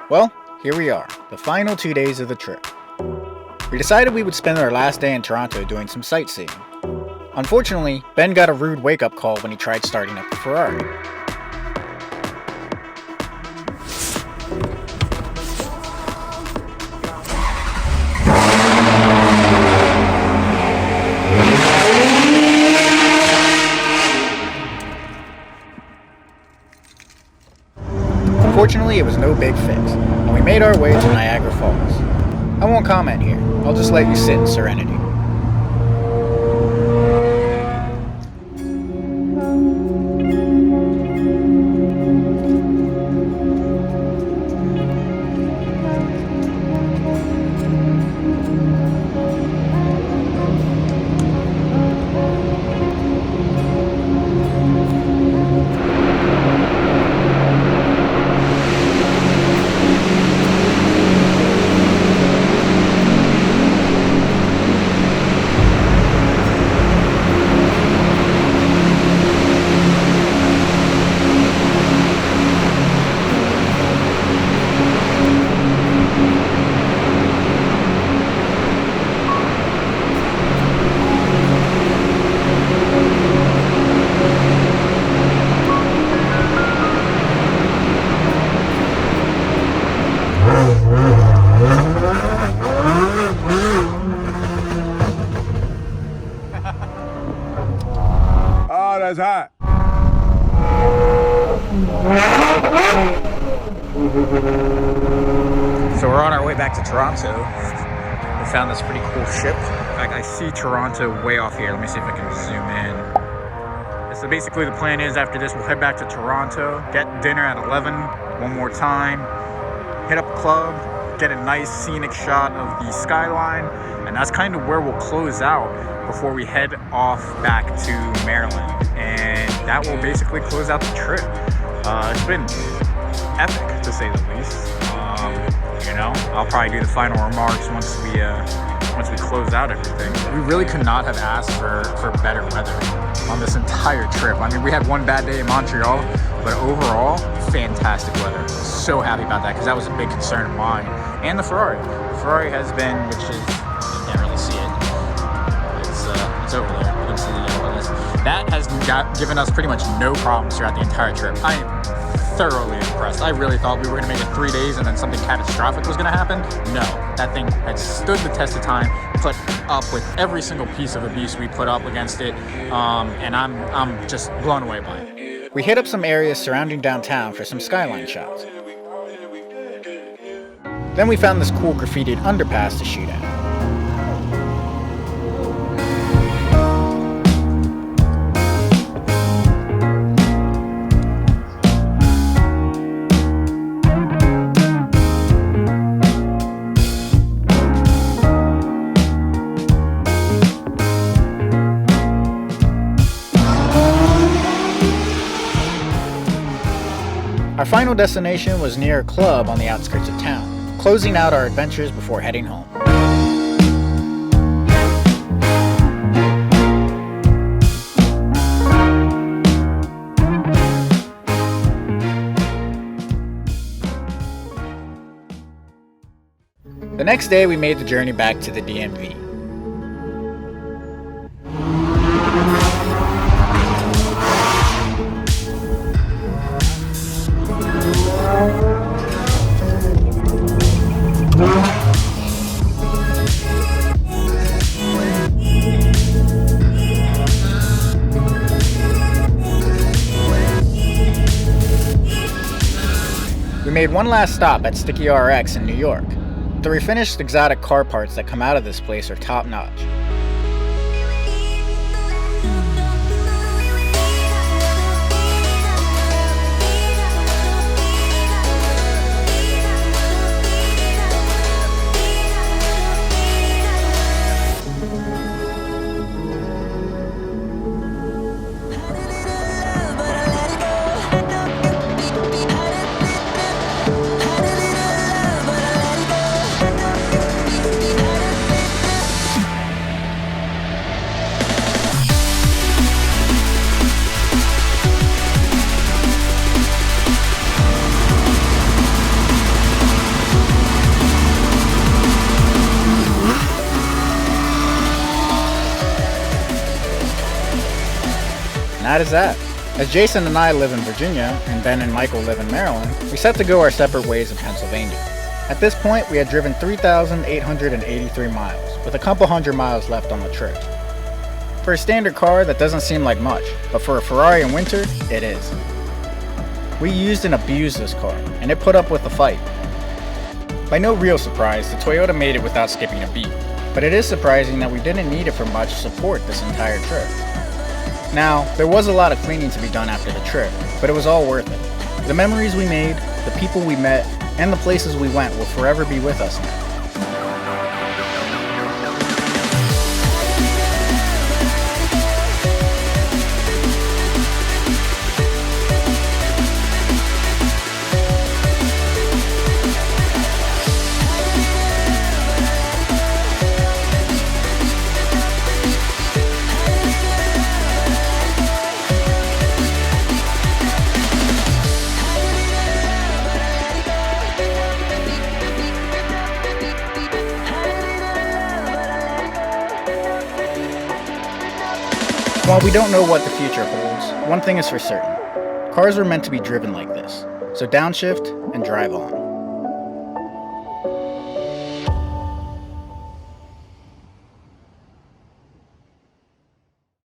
Well, here we are, the final 2 days of the trip. We decided we would spend our last day in Toronto doing some sightseeing. Unfortunately, Ben got a rude wake-up call when he tried starting up the Ferrari. Fortunately, it was no big fix, and we made our way to Niagara Falls. I won't comment here, I'll just let you sit in serenity. Oh, that's hot. So we're on our way back to Toronto. We found this pretty cool ship. In fact, I see Toronto way off here. Let me see if I can zoom in. So basically the plan is after this, we'll head back to Toronto, get dinner at 11, one more time, hit up a club, get a nice scenic shot of the skyline, and that's kind of where we'll close out before we head off back to Maryland. And that will basically close out the trip. It's been epic, to say the least. I'll probably do the final remarks once we close out everything. We really could not have asked for better weather on this entire trip. I mean, we had one bad day in Montreal, but overall, fantastic weather. So happy about that, because that was a big concern of mine. And the Ferrari. The Ferrari has been, which is, you can't really see it. It's over there. You can see the yellowness. That has given us pretty much no problems throughout the entire trip. I am thoroughly impressed. I really thought we were going to make it 3 days and then something catastrophic was going to happen. No, that thing had stood the test of time, put up with every single piece of abuse we put up against it, and I'm just blown away by it. We hit up some areas surrounding downtown for some skyline shots. Then we found this cool graffitied underpass to shoot at. Our final destination was near a club on the outskirts of town, closing out our adventures before heading home. The next day we made the journey back to the DMV. We made one last stop at Sticky RX in New York. The refinished exotic car parts that come out of this place are top notch. that is that. As Jason and I live in Virginia, and Ben and Michael live in Maryland, we set to go our separate ways in Pennsylvania. At this point, we had driven 3,883 miles, with a couple hundred miles left on the trip. For a standard car, that doesn't seem like much, but for a Ferrari in winter, it is. We used and abused this car, and it put up with the fight. By no real surprise, the Toyota made it without skipping a beat, but it is surprising that we didn't need it for much support this entire trip. Now, there was a lot of cleaning to be done after the trip, but it was all worth it. The memories we made, the people we met, and the places we went will forever be with us now. While we don't know what the future holds, one thing is for certain. Cars were meant to be driven like this, so downshift and drive on.